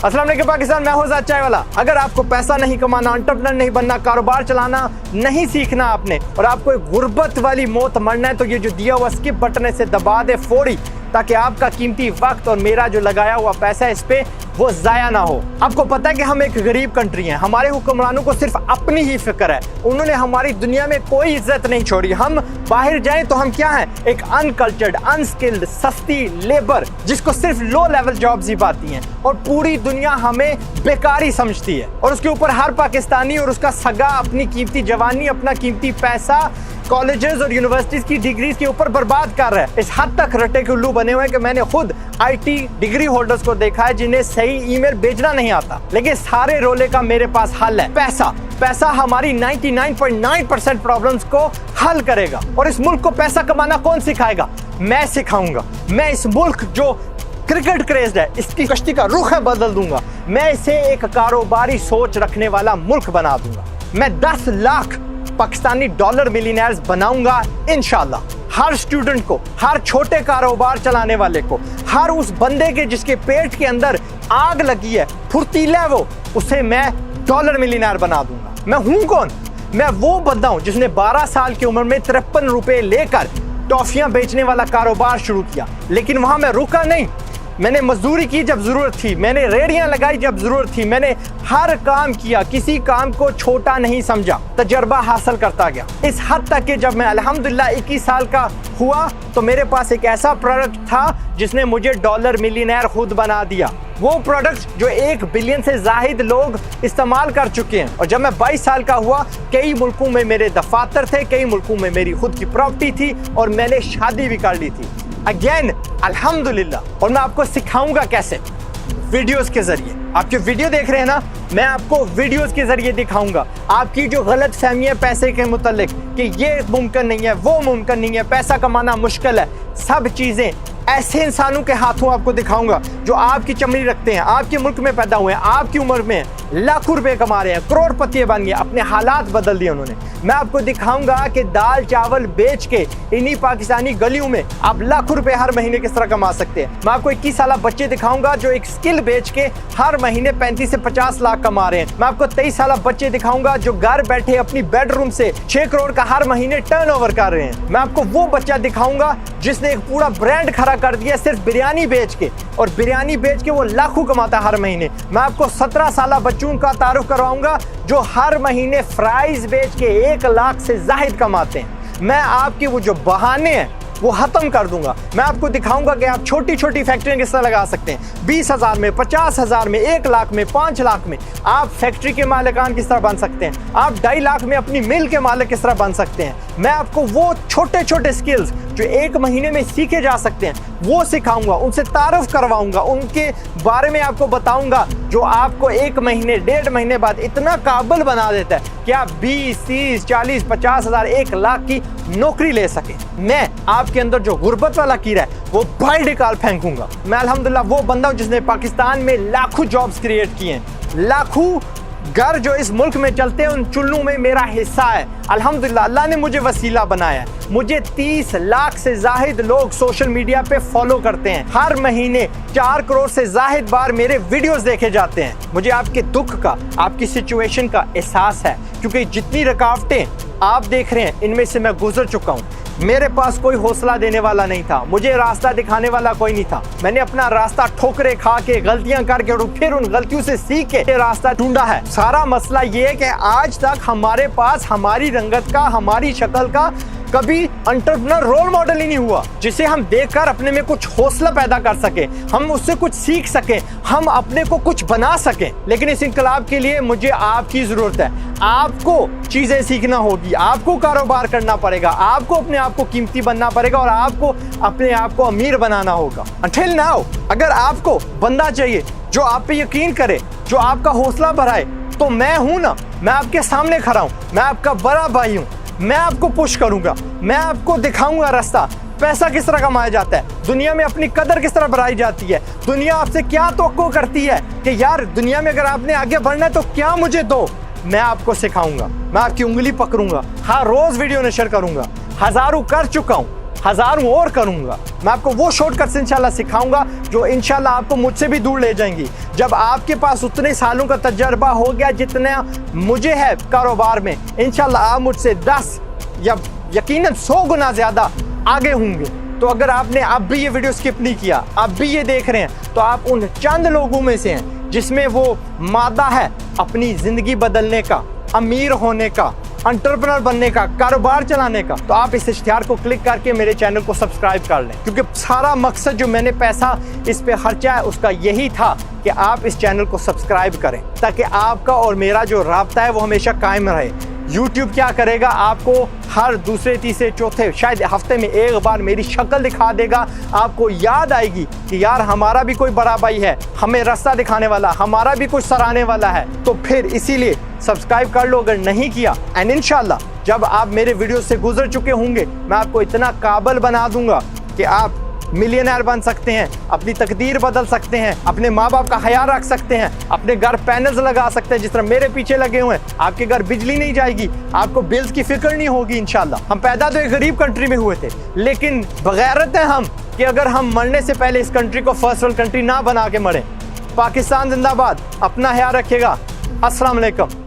अस्सलाम वालेकुम पाकिस्तान, मैं हूं ज़ाद चाय वाला। अगर आपको पैसा नहीं कमाना, एंटरप्रेन्योर नहीं बनना, कारोबार चलाना नहीं सीखना आपने, और आपको एक गुर्बत वाली मौत मरना है, तो ये जो दिया हुआ स्किप बटन से दबा दे फौरी, ताकि आपका कीमती वक्त और मेरा जो लगाया हुआ पैसा है इस पे वो जाया ना हो। आपको पता है कि हम एक गरीब कंट्री हैं, हमारे हुक्मरानों को सिर्फ अपनी ही फिक्र है, उन्होंने हमारी दुनिया में कोई इज्जत नहीं छोड़ी। हम बाहर जाएं तो हम क्या हैं? एक अनकल्चर्ड, अनस्किल्ड, सस्ती लेबर जिसको सिर्फ लो लेवल जॉब्स ही पाती हैं, और पूरी दुनिया हमें बेकारी समझती है। और उसके ऊपर हर पाकिस्तानी और उसका सगा अपनी कीमती जवानी, अपना कीमती पैसा कॉलेजेस और यूनिवर्सिटीज की डिग्रीज के ऊपर बर्बाद कर रहा है। इस हद तक रट्टे के उल्लू बने हुए हैं कि मैंने खुद आईटी डिग्री होल्डर्स को देखा है जिन्हें सही ईमेल भेजना नहीं आता। लेकिन सारे रोले का मेरे पास हल है, पैसा। पैसा हमारी 99.9% प्रॉब्लम्स को हल करेगा। और इस मुल्क को पैसा कमाना कौन सिखाएगा? मैं सिखाऊंगा। मैं इस मुल्क जो क्रिकेट क्रेज्ड है, इसकी कश्ती का रुख है बदल दूंगा। मैं इसे एक कारोबारी सोच रखने वाला मुल्क बना दूंगा। मैं 10 लाख पाकिस्तानी डॉलर मिलियनेयर्स बनाऊंगा इंशाल्लाह। हर स्टूडेंट को, हर छोटे कारोबार चलाने वाले को, हर उस बंदे के जिसके पेट के अंदर आग लगी है, फुर्तीला है वो, उसे मैं डॉलर मिलियनेयर बना दूंगा। मैं हूं कौन? मैं वो बंदा हूं जिसने 12 साल की उम्र में 53 रुपए लेकर टॉफियां बेचने वाला कारोबार शुरू किया। लेकिन वहां मैं रुका नहीं, मैंने मजदूरी की जब जरूरत थी, मैंने रेहड़ियां लगाई जब जरूरत थी, मैंने हर काम किया, किसी काम को छोटा नहीं समझा, तजर्बा हासिल करता गया। इस हद तक कि जब मैं अल्हम्दुलिल्लाह 21 साल का हुआ तो मेरे पास एक ऐसा प्रोडक्ट था जिसने मुझे डॉलर मिलियनेयर खुद बना दिया। वो प्रोडक्ट जो 1 बिलियन से जाहिद लोग इस्तेमाल कर चुके हैं। और जब मैं 22 साल का हुआ, कई मुल्कों में मेरे दफातर थे, कई मुल्कों में मेरी खुद की प्रॉपर्टी थी, और मैंने शादी भी कर ली थी। अगेन अल्हम्दुलिल्लाह। और मैं आपको सिखाऊंगा कैसे, वीडियोस के जरिए। आप जो वीडियो देख रहे हैं ना, मैं आपको वीडियोस के जरिए दिखाऊंगा आपकी जो गलत फहमी है पैसे के मुतालिक कि ये मुमकिन नहीं है, वो मुमकिन नहीं है, पैसा कमाना मुश्किल है, सब चीजें ऐसे इंसानों के हाथों आपको दिखाऊंगा जो आपकी चमड़ी रखते हैं, आपके मुल्क में पैदा हुए हैं, आपकी उम्र में लाखों रुपए कमा रहे हैं, करोड़पति बन गए, अपने हालात बदल दिए उन्होंने। मैं आपको दिखाऊंगा कि दाल चावल बेच के इन्हीं पाकिस्तानी गलियों में आप लाखों रुपए हर महीने किस तरह कमा सकते हैं। मैं आपको 21 साल बच्चे दिखाऊंगा जो एक स्किल बेच के हर महीने 35 से 50 लाख कमा रहे हैं। मैं आपको 23 साल बच्चे दिखाऊंगा जो घर बैठे अपनी बेडरूम से 6 करोड़ का हर महीने टर्नओवर कर रहे हैं। मैं आपको वो बच्चा दिखाऊंगा जिसने एक पूरा ब्रांड खड़ा कर दिया सिर्फ बिरयानी बेच के, और बिरयानी बेच के वो लाखों कमाता हर महीने। मैं आपको 17 साल बच्चों का तारुफ करवाऊंगा जो हर महीने फ्राइज बेच के 1 लाख से जाहिद कमाते हैं। मैं आपके वो जो बहाने हैं वो खत्म कर दूंगा। मैं आपको दिखाऊंगा कि आप छोटी छोटी फैक्ट्रियां किस तरह लगा सकते हैं। 20,000 में, 50,000 में, 1 लाख में, 5 लाख में आप फैक्ट्री के मालिकान किस तरह बन सकते हैं। आप 2.5 लाख में अपनी मिल के मालिक किस तरह बन सकते हैं। मैं आपको वो छोटे छोटे स्किल्स जो 1 महीने में सीखे जा सकते हैं वो सिखाऊंगा, उनसे तारुफ करवाऊंगा, उनके बारे में आपको बताऊंगा जो आपको 1 महीने, 1.5 महीने बाद इतना काबिल बना देता है कि आप 20, 30, 40, 50,000, 1 लाख की नौकरी ले सके। मैं आपके अंदर जो गुर्बत वाला कीड़ा है वो बाहर निकाल फेंकूंगा। मैं अल्हम्दुलिल्लाह वो बंदा हूं जिसने पाकिस्तान में लाखों जॉब्स क्रिएट किए हैं। लाखों घर जो इस मुल्क में चलते हैं उन चुल्लू में मेरा हिस्सा है। अल्हम्दुलिल्लाह अल्लाह ने मुझे वसीला बनाया है। मुझे 30 लाख से जाहिद लोग सोशल मीडिया पे फॉलो करते हैं। हर महीने 4 करोड़ से जाहिद बार मेरे वीडियोस देखे जाते हैं। मुझे आपके दुख का, आपकी सिचुएशन का एहसास है, क्योंकि जितनी रुकावटें आप देख रहे हैं इनमें से मैं गुजर चुका हूँ। मेरे पास कोई हौसला देने वाला नहीं था, मुझे रास्ता दिखाने वाला कोई नहीं था। मैंने अपना रास्ता ठोकरे खा के, गलतियां करके और फिर उन गलतियों से सीख के रास्ता ढूंढा है। सारा मसला ये है कि आज तक हमारे पास हमारी रंगत का, हमारी शक्ल का कभी एंटरप्रेन्योर रोल मॉडल ही नहीं हुआ जिसे हम देखकर अपने में कुछ हौसला पैदा कर सके, हम उससे कुछ सीख सके, हम अपने को कुछ बना सके। लेकिन इस इंकलाब के लिए मुझे आपकी जरूरत है। आपको चीजें सीखना होगी, आपको कारोबार करना पड़ेगा, आपको अपने आप को कीमती बनना पड़ेगा, और आपको अपने आप को अमीर बनाना होगा। Until now, अगर आपको बंदा चाहिए जो आप पे यकीन करे, जो आपका हौसला बढ़ाए, तो मैं हूं ना, मैं आपके सामने खड़ा हूं, मैं आपका बड़ा भाई हूं। मैं आपको पुश करूंगा, मैं आपको दिखाऊंगा रास्ता, पैसा किस तरह कमाया जाता है, दुनिया में अपनी कदर किस तरह बढ़ाई जाती है, दुनिया आपसे क्या तवक्को करती है कि यार दुनिया में अगर आपने आगे बढ़ना है तो क्या मुझे दो। मैं आपको सिखाऊंगा, मैं आपकी उंगली पकड़ूंगा, हर रोज वीडियो नशर करूंगा, हजारों कर चुका हूं, हज़ारों और करूँगा। मैं आपको वो शॉर्टकट्स इंशाल्लाह सिखाऊंगा जो इंशाल्लाह आपको मुझसे भी दूर ले जाएंगी। जब आपके पास उतने सालों का तजर्बा हो गया जितना मुझे है कारोबार में, इंशाल्लाह आप मुझसे 10 या यकीनन 100 गुना ज़्यादा आगे होंगे। तो अगर आपने अब भी ये वीडियो स्किप नहीं किया, अब भी ये देख रहे हैं, तो आप उन चंद लोगों में से हैं जिसमें वो मादा है अपनी ज़िंदगी बदलने का, अमीर होने का, एंटरप्रेन्योर बनने का, कारोबार चलाने का। तो आप इस इश्तिहार को क्लिक करके मेरे चैनल को सब्सक्राइब कर लें, क्योंकि सारा मकसद जो मैंने पैसा इस पे खर्चा है उसका यही था कि आप इस चैनल को सब्सक्राइब करें, ताकि आपका और मेरा जो राब्ता है वो हमेशा कायम रहे। YouTube क्या करेगा, आपको हर दूसरे तीसरे चौथे शायद हफ्ते में एक बार मेरी शक्ल दिखा देगा। आपको याद आएगी कि यार हमारा भी कोई बड़ा भाई है, हमें रास्ता दिखाने वाला, हमारा भी कुछ सराहने वाला है। तो फिर इसीलिए सब्सक्राइब कर लो अगर नहीं किया। एंड इंशाल्लाह जब आप मेरे वीडियो से गुजर चुके होंगे, मैं आपको इतना काबिल बना दूंगा कि आप मिलियनर बन सकते हैं, अपनी तकदीर बदल सकते हैं, अपने माँ बाप का ख्याल रख सकते हैं, अपने घर पैनल्स लगा सकते हैं जिस तरह मेरे पीछे लगे हुए हैं। आपके घर बिजली नहीं जाएगी, आपको बिल्स की फिक्र नहीं होगी इंशाल्लाह। हम पैदा तो एक गरीब कंट्री में हुए थे, लेकिन बगैरत हैं हम कि अगर हम मरने से पहले इस कंट्री को फर्स्ट वर्ल्ड कंट्री ना बना के मरें। पाकिस्तान जिंदाबाद। अपना ख्याल रखिएगा। अस्सलाम वालेकुम।